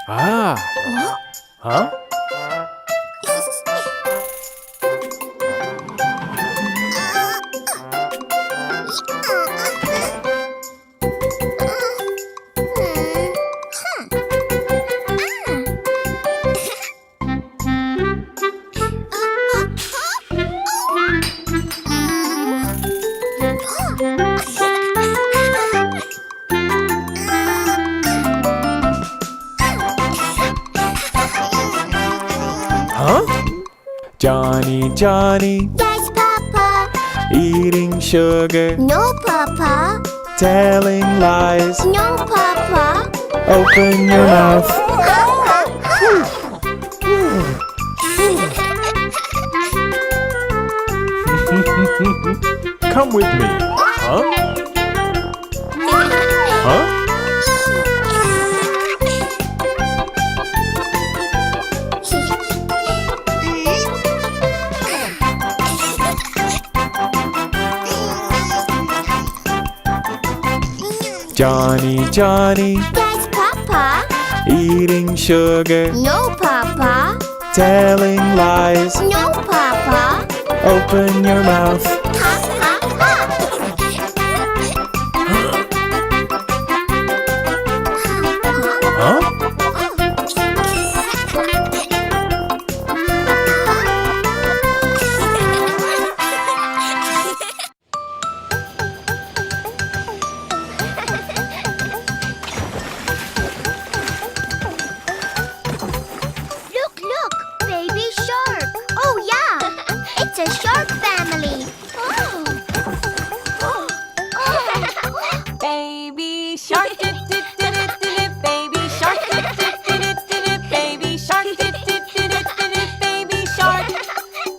Ah. Huh? Huh? Johny Johny, Yes, Papa. eating sugar, No, Papa. telling lies. No, Papa. Open your mouth. Come with me. Huh? Huh? Johny Johny, Yes, Papa. eating sugar, No, Papa. telling lies. No, Papa. Open your mouth. Ha, ha, Huh? Look, baby shark. Oh, yeah. It's a shark family. Baby shark, dip dip dip dip dip. Baby shark, dip dip dip dip dip. Baby shark, dip dip dip dip dip. Baby shark,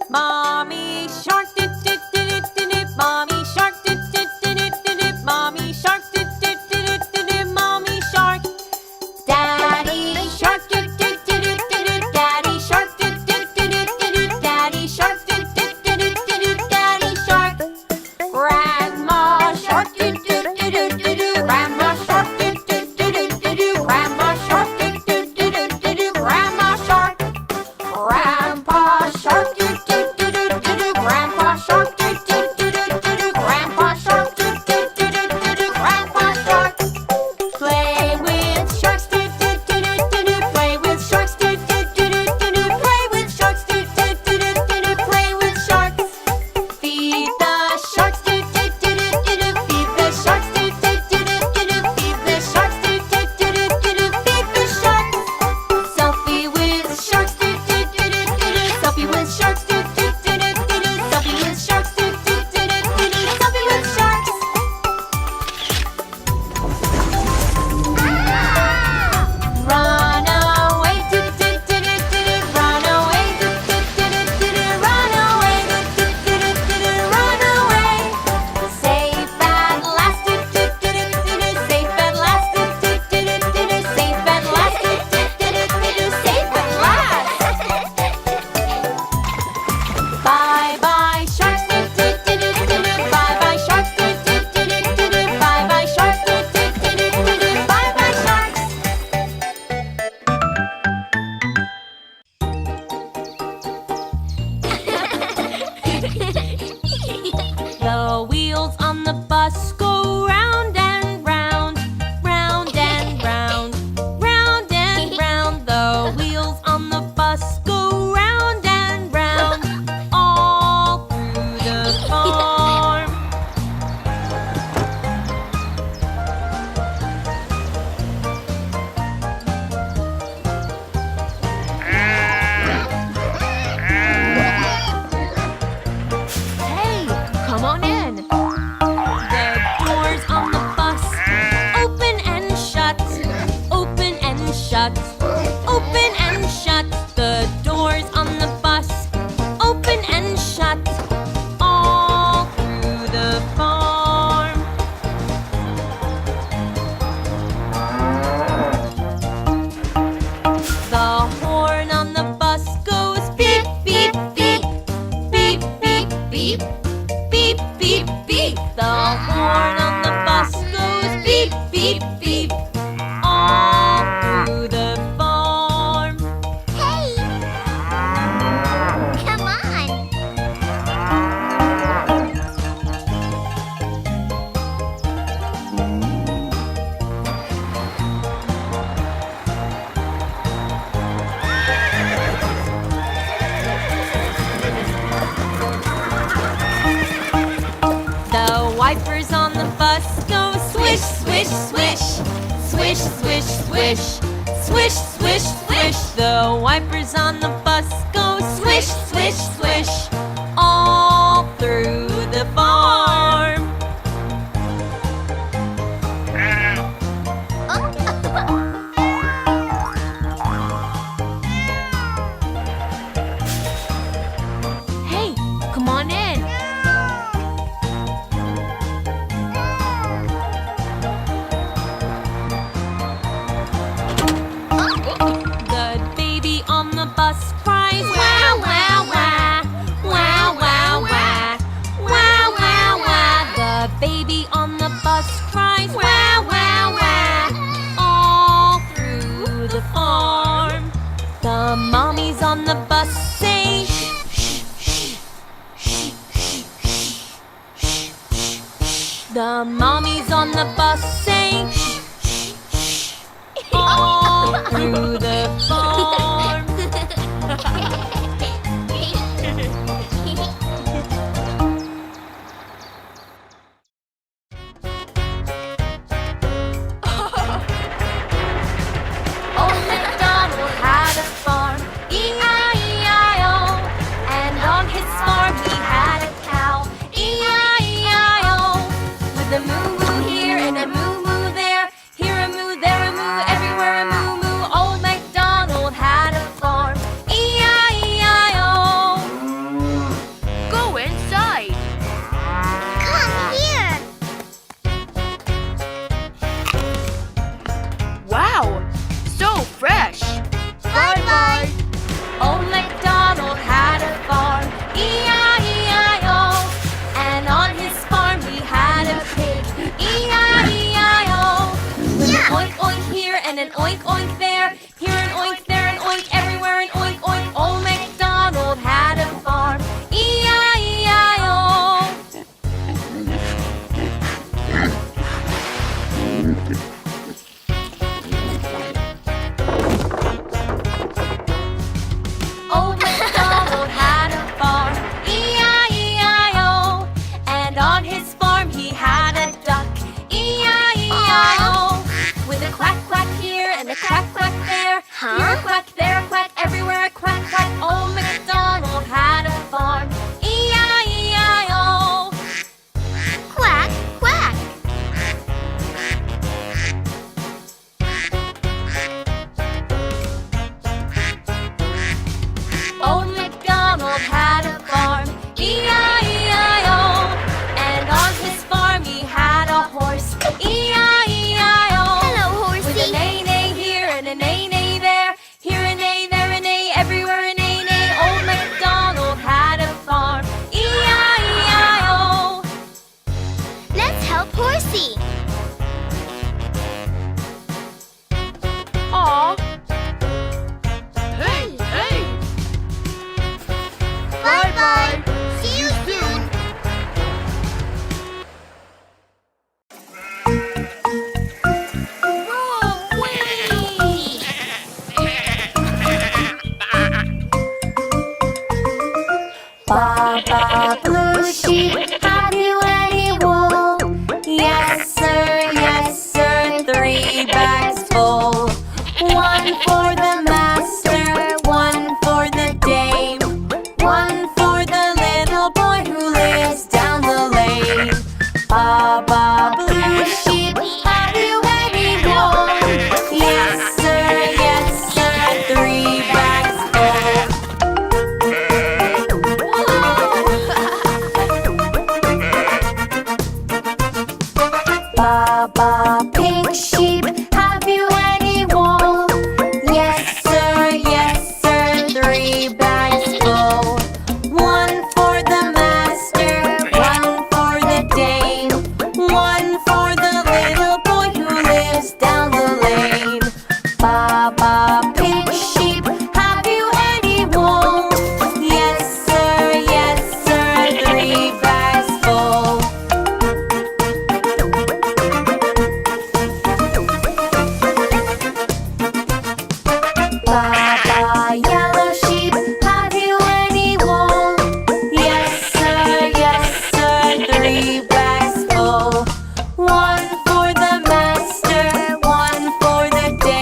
mommy shark, dip dip dip dip dip. Mommy shark, dip dip dip dip dip. Mommy shark, dip dip dip dip dip. Mommy shark, daddy shark, dip dip dip dip dip. Daddy shark, dip dip dip dip dip. Daddy shark, dip dip dip dip dip. Daddy shark, grandma shark, dip dip dip dip dip. Grandma shark, dip dip dip dip dip. Grandma shark, dip dip dip dip dip. Grandma shark, grandpa shark, dip dip dip dip dip. Grandpa shark, dip dip dip dip dip. Grandpa shark, dip dip dip dip dip. Grandpa shark, play with sharks, dip dip dip dip dip. Play with sharks, dip dip dip dip dip. Play with sharks, dip dip dip dip dip. Play with sharks. Feed the sharks, dip dip dip dip dip. Feed the sharks, dip dip dip dip dip. Feed the sharks, dip dip dip dip dip. Feed the sharks. Selfie with sharks, dip dip dip dip dip. Selfie with sharks, dip dip dip dip dip. Selfie with sharks, dip dip dip dip dip. Selfie with sharks. Run away, dip dip dip dip dip. Run away, dip dip dip dip dip. Run away, dip dip dip dip dip. Run away. Safe at last, dip dip dip dip dip. Safe at last, dip dip dip dip dip. Safe at last, dip dip dip dip dip. Safe at last. Bye bye sharks, dip dip dip dip dip. Bye bye sharks, dip dip dip dip dip. Bye bye sharks, dip dip dip dip dip. Bye bye sharks. The wheels on the bus go round and round, round and round, round and round. The wheels on the bus go round and round, all through the farm. Hey, come on in. The doors on the bus open and shut, open and shut, open and shut. The doors on the bus open and shut, all through the farm. The horn on the bus goes beep, beep, beep, beep, beep, beep, beep, beep, beep. The horn on the bus goes beep, beep, beep, all through the farm. swish. Swish, swish, swish. The wipers on the bus go swish, swish, swish. All through the farm. Hey, come on in. The baby on the bus cries wow, wow, wow. Wow, wow, wow. Wow, wow, wow. The baby on the bus cries wow, wow, wow. All through the farm. The mommies on the bus say shh, shh, shh, shh, shh, shh. The mommies on the bus say shh, shh, shh. All through the farm. Old MacDonald had a farm, E-I-E-I-O. And on his farm he had a cow, E-I-E-I-O. With a moo-moo here and a moo-moo there, here a moo, there a moo, everywhere a moo-moo. Old MacDonald had a farm, E-I-E-I-O. Go inside. Come here. Wow, so fresh. Bye-bye. Old MacDonald had a farm, E-I-E-I-O. And on his farm he had a pig, E-I-E-I-O. With an oink oink here and an oink oink there, here an oink, there an oink, everywhere an oink oink. Old MacDonald had a farm, E-I-E-I-O. Old MacDonald had a farm, E-I-E-I-O. And on his farm he had a duck, E-I-E-I-O. With a quack quack here and a quack quack there, here a quack, there a quack, everywhere a quack quack. Old MacDonald had a farm, E-I-E-I-O. Quack, quack. Old MacDonald had a farm, E-I-E-I-O. And on his farm he had a horse, E-I-E-I-O. Hello, With a horsey. neigh neigh here and a neigh neigh there, here a neigh, there a neigh, everywhere a neigh neigh. Old MacDonald had a farm, E-I-E-I-O. Let's help Horsey. Aw. Hey, hey. Bye-bye. See you soon. Baba Blue Sheep, have you any wool? Yes sir, 3 bags full. 1 for the master, 1 for the dame, 1 for the little boy who lives down the lane. Baba Blue Sheep, have you any wool? Yes sir, 3 bags full. Baba Pink Sheep, have you any wool? Yes sir, 3 bags full. 1 for the master, 1 for the dame, 1 for the little boy who lives down the lane. Baba Pink Sheep, have you any wool? Yes sir, 3 bags full. Baba Yellow Sheep, have you any wool? Yes sir, 3 bags full. 1 for the master, 1 for the dame.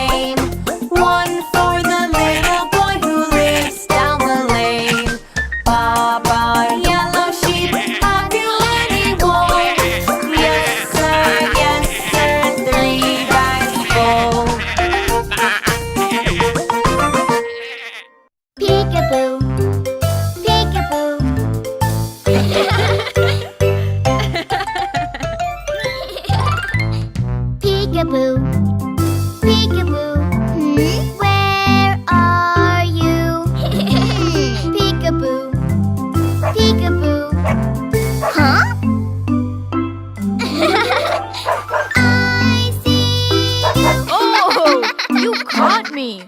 caught me.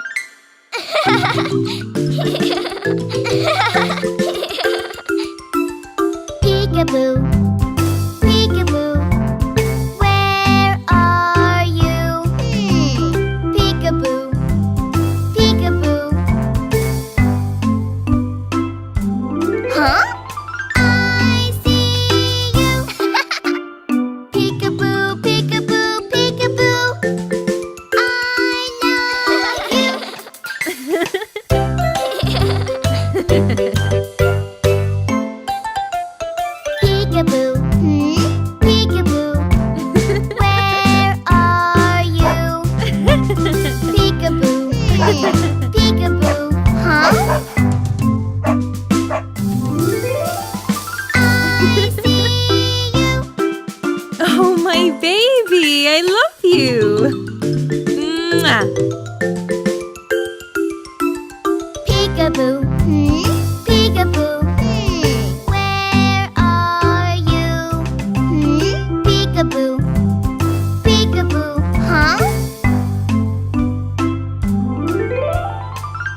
Peekaboo, peekaboo, where are you? Peekaboo, peekaboo. Huh? I see you. Peekaboo, peekaboo, peekaboo. I love you. Peekaboo, peekaboo, where are you? Peekaboo, peekaboo, huh? I see you. Oh, my baby, I love you. Mwah. Peekaboo, peekaboo, where are you? Peekaboo, peekaboo, huh?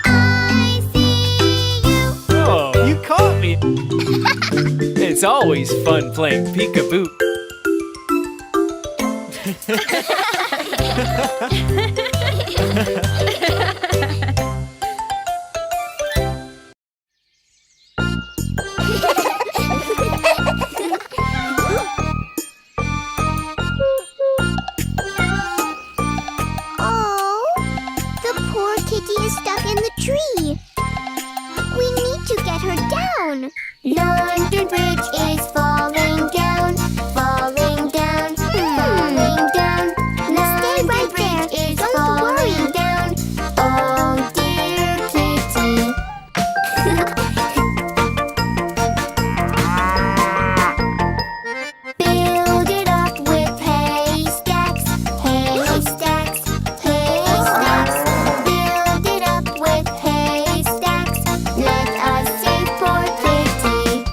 I see you. Oh, you caught me! It's always fun playing peekaboo. Oh, the poor kitty is stuck in the tree. We need to get her down. London Bridge is falling down, falling down, falling down. Stay right there. Don't worry. Down. Oh dear kitty. Build it up with haystacks, haystacks, haystacks. Build it up with haystacks. Let us save poor kitty.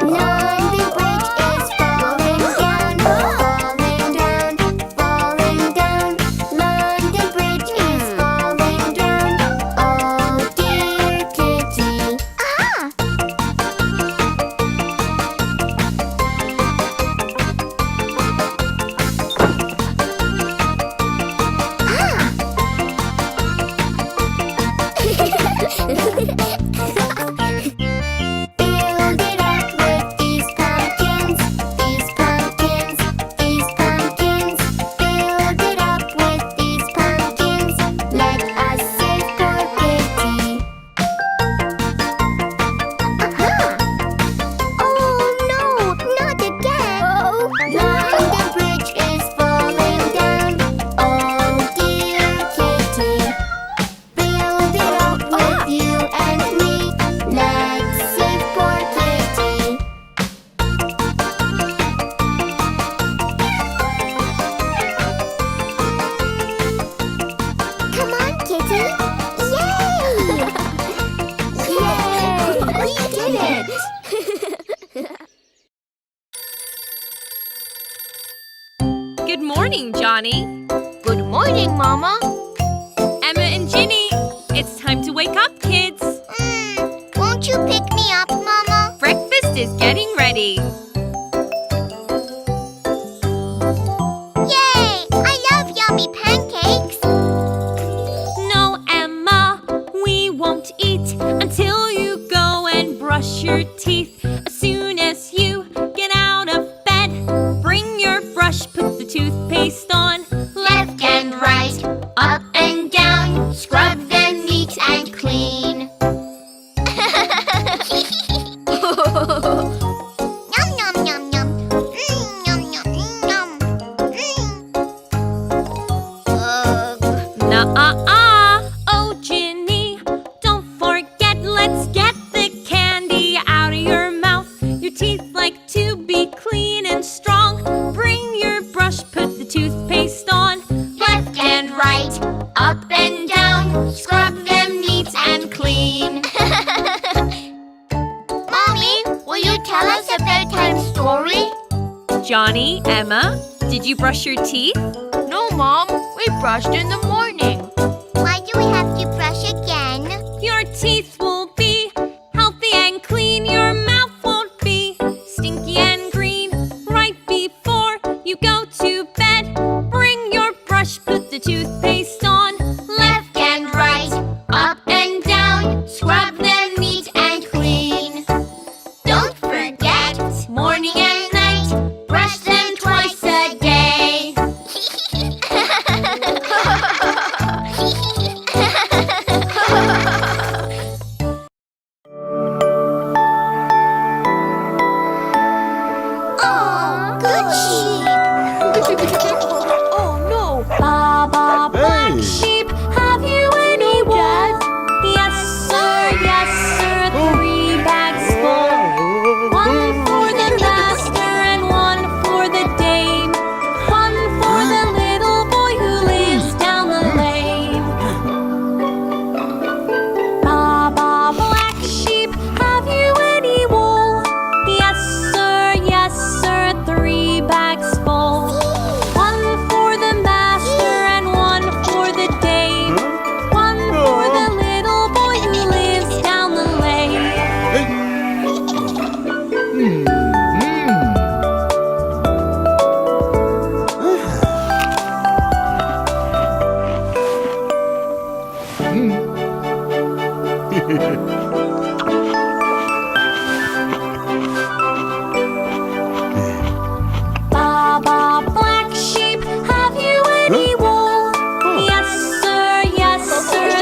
London Bridge is falling down, falling down, falling down. London Bridge is falling down. Oh dear kitty. Ah! Build it up with these pumpkins, these pumpkins, these pumpkins. Build it up with these pumpkins. Let us save poor kitty. Oh no, not again. London Bridge is falling down. Oh dear kitty. Build it up with you and me. Let's save poor kitty. Come on, kitty. Yay! Yay! We did it! Good morning, Johnny. Good morning, Mama. Emma and Ginny, it's time to wake up, kids. Won't you pick me up, Mama? Breakfast is getting ready. Yay! I love yummy pancakes. No, Emma, we won't eat until you go and brush your teeth. As soon as you get out of bed, bring your brush, put the toothpaste on. Left and right, up and down, scrub them neat and clean. Yum, yum, yum, yum. Yum, yum, yum. Nuh-uh-uh. Oh, Ginny, don't forget, let's get the candy out of your mouth. Your teeth like to be clean and strong. Bring your brush, put the toothpaste on. Left and right, up and down, scrub them neat and clean. Mommy, will you tell us a better Johnny, Emma, did you brush your teeth? No, Mom. We brushed in the morning. Why do we have to brush again? Your teeth will be healthy and clean. Your mouth won't be stinky and green. Right before you go to bed, bring your brush, put the toothpaste on. Left and right, up and down, scrub them neat and clean. Don't forget, morning and night, brush them twice a day. Oh, good sheep. Oh, no. Baba, black sheep, have you any wool? Yes, sir, 3 bags full. 1 for the master and 1 for the dame. 1 for the little boy who lives down the lane. Baba, black sheep, have you any wool? Yes, sir, 3 bags full. 1 for the master and 1 for the dame. 1 for the little boy who lives down the lane. Baba, black sheep, have you any wool? Yes, sir,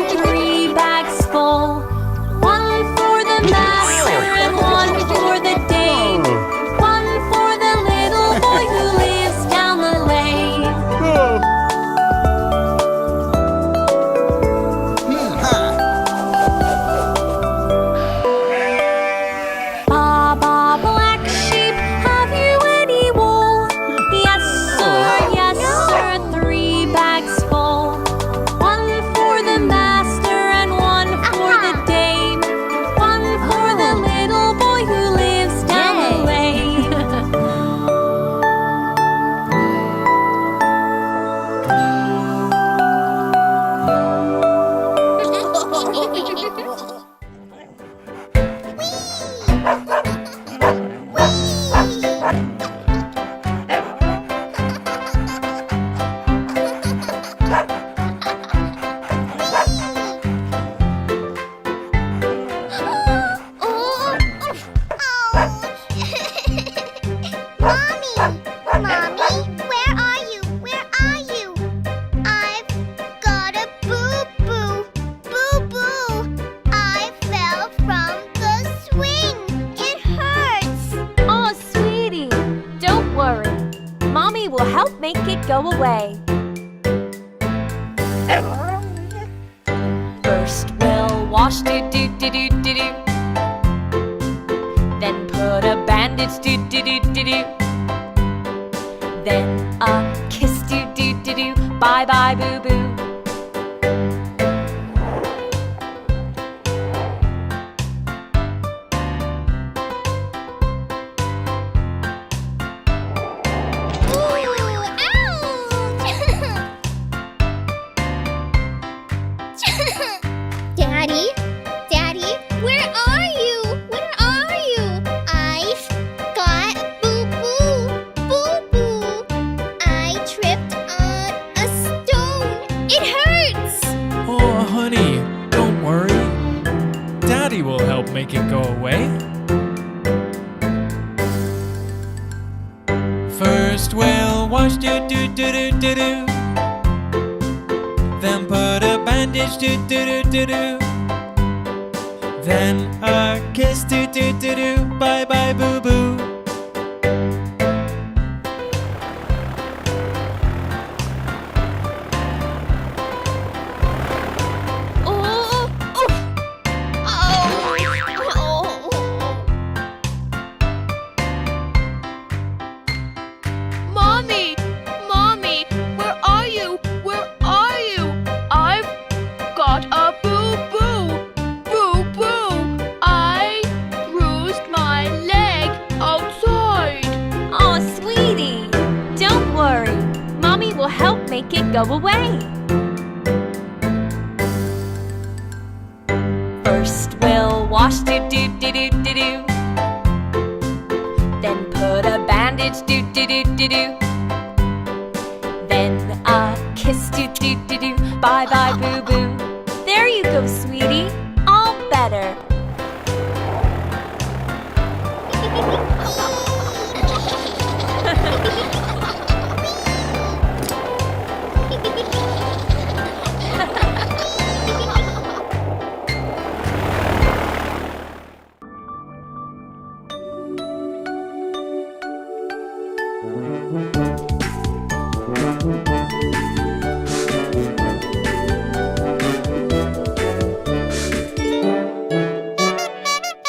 3 bags full. 1 for the master and 1 for the dame. 1 for the little boy who lives down the lane. Baba, black sheep, have you any wool? Yes, sir, 3 bags full. 1 for the master and 1 for the dame. 1 for the little boy who lives down the lane. Mommy, where are you? Where are you? I've got a boo-boo. Boo-boo. I fell from the swing. It hurts. Oh, sweetie, don't worry. Mommy will help make it go away. First we'll wash, do-do-do-do-do-do. Then put a bandage, do-do-do-do-do. Then a kiss, do-do-do-do. Bye-bye, boo-boo. Daddy? Daddy, where are you? Where are you? I've got boo-boo. Boo-boo. I tripped on a stone. It hurts. Oh, honey, don't worry. Daddy will help make it go away. First we'll wash, do-do-do-do-do-do. Then put a bandage, do-do-do-do-do. Then a kiss, do-do-do-do. Bye-bye, boo-boo. Oh, oh. Oh. Mommy, Mommy, where are you? Where are you? I've got a boo-boo. Boo-boo. I bruised my leg. make it go away. First we'll wash, do-do-do-do-do-do. Then put a bandage, do-do-do-do-do. Then a kiss, do-do-do-do. Bye-bye, boo-boo. There you go, sweetie. All better.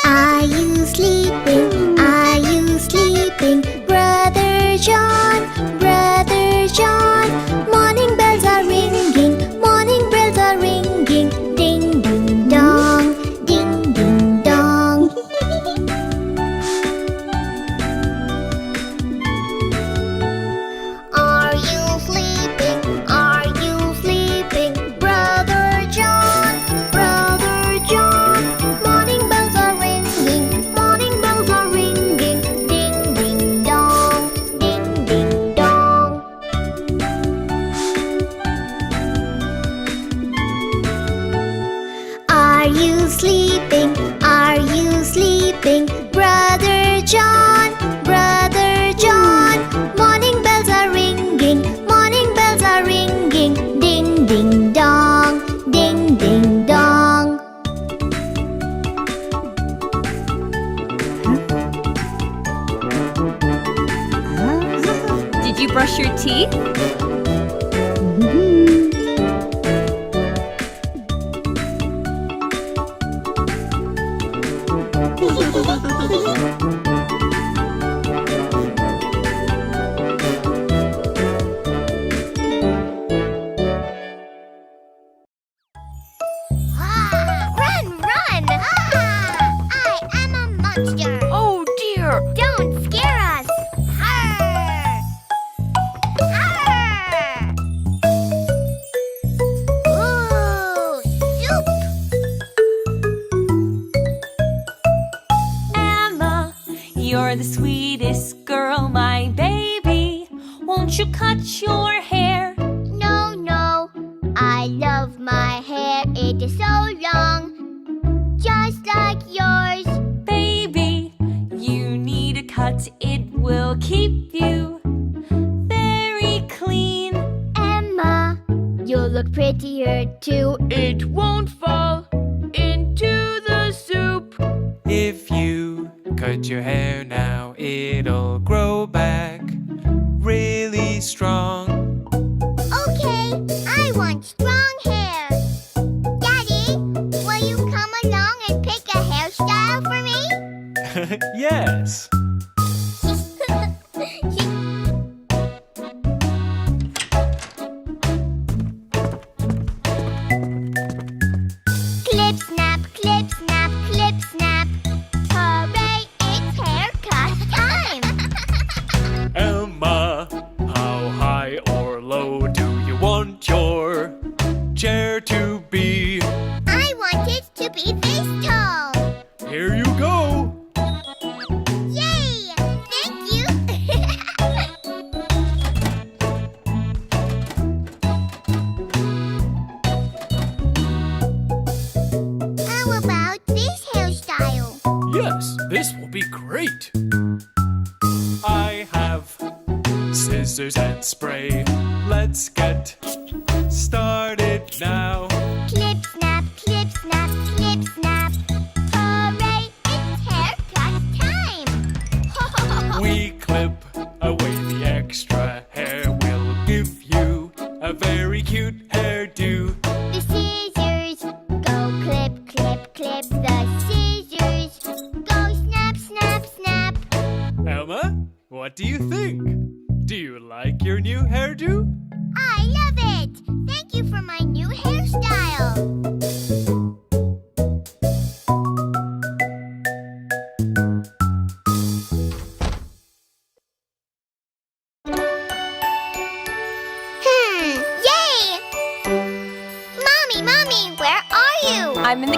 Are you sleeping? Are you sleeping? Brother John, Brother John. Morning bells are ringing, morning bells are ringing. Ding, ding, dong, ding, ding, dong. Are you sleeping? Are you sleeping? Brother John, Brother John. Morning bells are ringing, morning bells are ringing. Ding, ding, dong, ding, ding, dong. Are you sleeping? Are you sleeping? Brother John, Brother John. Morning bells are ringing, morning bells are ringing. Ding, ding, dong, ding, ding, dong. Did you brush your teeth? Run, run! I am a monster. Oh dear! Don't scare us! Arr! Arr! Ooh, soup! Emma, you're the sweetest girl, my baby. Won't you cut your hair? No, no, I love my hair. It is so long, just like yours. Baby, you need a cut. It will keep you very clean. Emma, you look prettier too. It won't fall into the soup. If you cut your hair now, it'll grow back really strong. Okay, I want strong hair. Daddy, will you come along and pick a hairstyle for me? Yes. Clip, snap, clip, snap, clip, snap. Hooray, it's haircut time! Emma, how high or low do you want your chair to be? I want it to be this tall. Here you go. Yay! Thank you! How about this hairstyle? Yes, this will be great. I have scissors and spray. Let's get started now. Clip, snap, clip, snap, clip, snap. Hooray, it's haircut time! We clip away the extra hair. We'll give you a very cute hairdo. The scissors go clip, clip, clip. The scissors go snap, snap, snap. Emma, what do you think? Do you like your new hairdo? I love it! Thank you for my new hairstyle.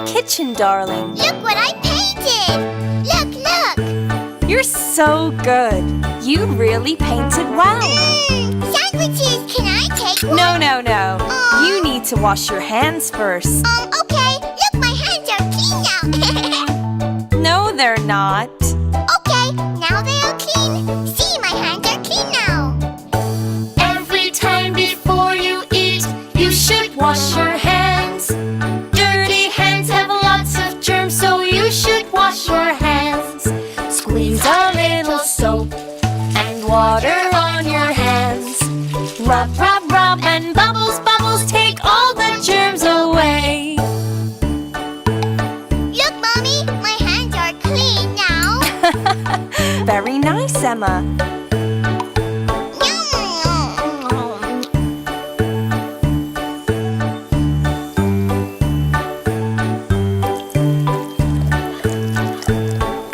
kitchen, darling. Look what I painted! Look! You're so good. You really painted well. Sandwiches, can I take one? No. You need to wash your hands first. Okay. Look, my hands are clean now. No, they're not. Okay, now they are clean. See, my hands are clean now. Every time before you eat, you should wash your hands. Dirty hands have lots of germs, so you should wash your hands. Squeeze a little soap and water on your hands. Rub, and bubbles, take all the germs away. Look, Mommy, my hands are clean now. Very nice, Emma.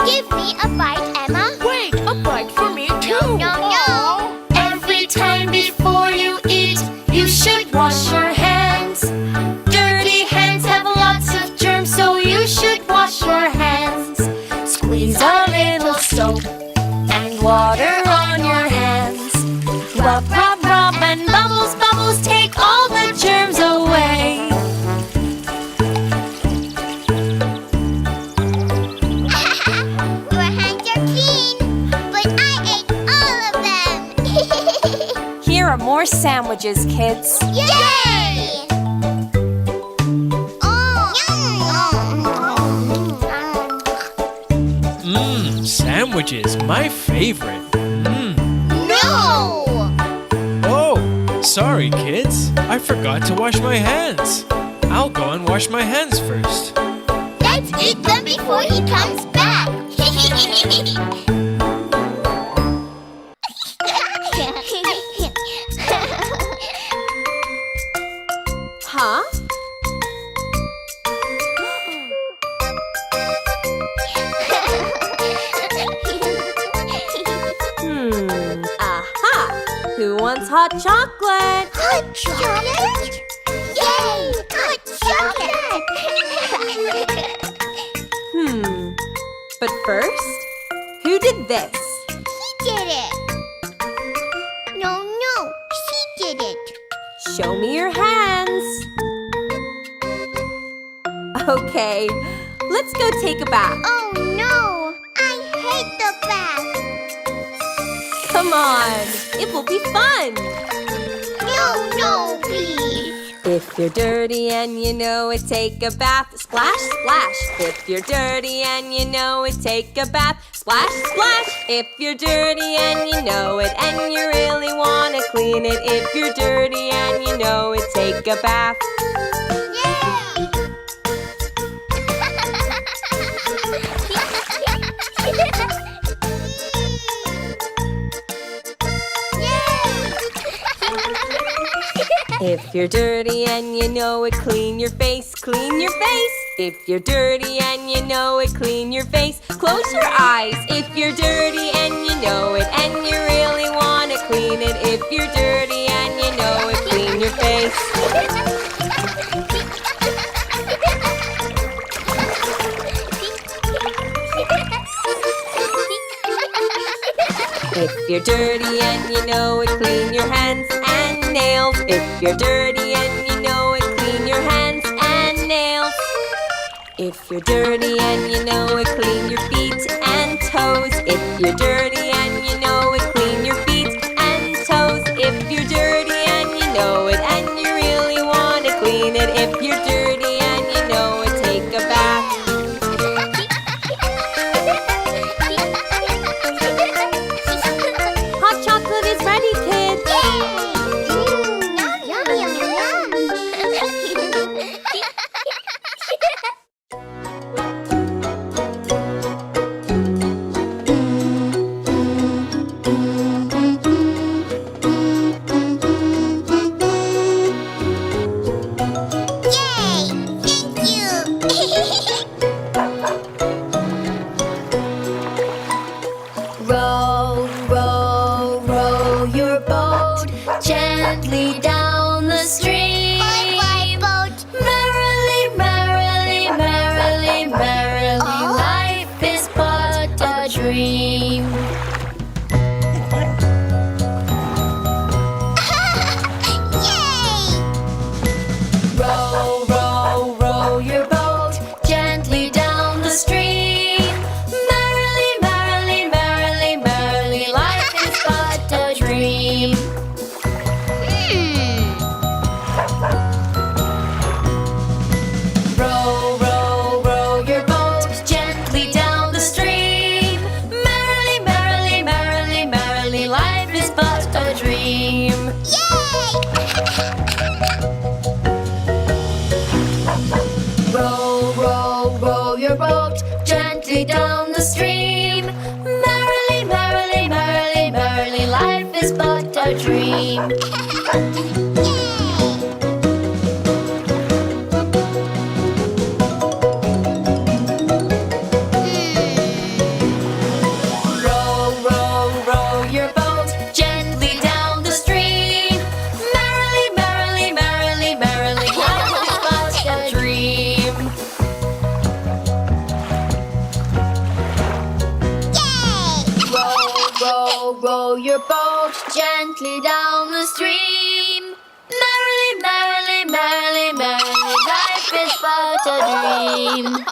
Give me a bite, Emma. Wait, a bite for me too. No. Every time before you eat, you should wash your hands. Dirty hands have lots of germs, so you should wash your hands. Squeeze a little soap and water on your hands. Rub, and bubbles, take all the germs away. Your hands are clean, but I ate all of them. Here are more sandwiches, kids. Yay! Sandwiches, my favorite. No! Oh, sorry, kids. I forgot to wash my hands. I'll go and wash my hands first. Let's eat them before he comes back. Huh? Aha! Who wants hot chocolate? Hot chocolate? Yay! Hot chocolate! But first, who did this? He did it. No, she did it. Show me your hands. Okay, let's go take a bath. Oh no! I hate the bath. Come on, it will be fun. No, please. If you're dirty and you know it, take a bath. Splash, splash. If you're dirty and you know it, take a bath. Splash, splash. If you're dirty and you know it, and you really want to clean it. If you're dirty and you know it, take a bath. Yay! If you're dirty and you know it, clean your face, clean your face. If you're dirty and you know it, clean your face. Close your eyes. If you're dirty and you know it, and you really want to clean it. If you're dirty and you know it, clean your face. If you're dirty and you know it, clean your hands and nails. If you're dirty and you know it, clean your hands and nails. If you're dirty and you know it, clean your feet and toes. If you're dirty and you know it, clean your feet and toes. If you're dirty and you know it, and you really want to clean it. If you're dirty and you know it, take a bath. Hot chocolate is ready, kids. Row, row, row your boat gently down the stream. Boat, boat, boat. Merrily, merrily, merrily. is but a dream. Row, row, row your boat gently down the stream. Merrily, merrily, merrily, merrily, life is but a dream. Row, row, row your boat gently down the stream. Merrily, merrily, merrily, merrily, life is but a dream.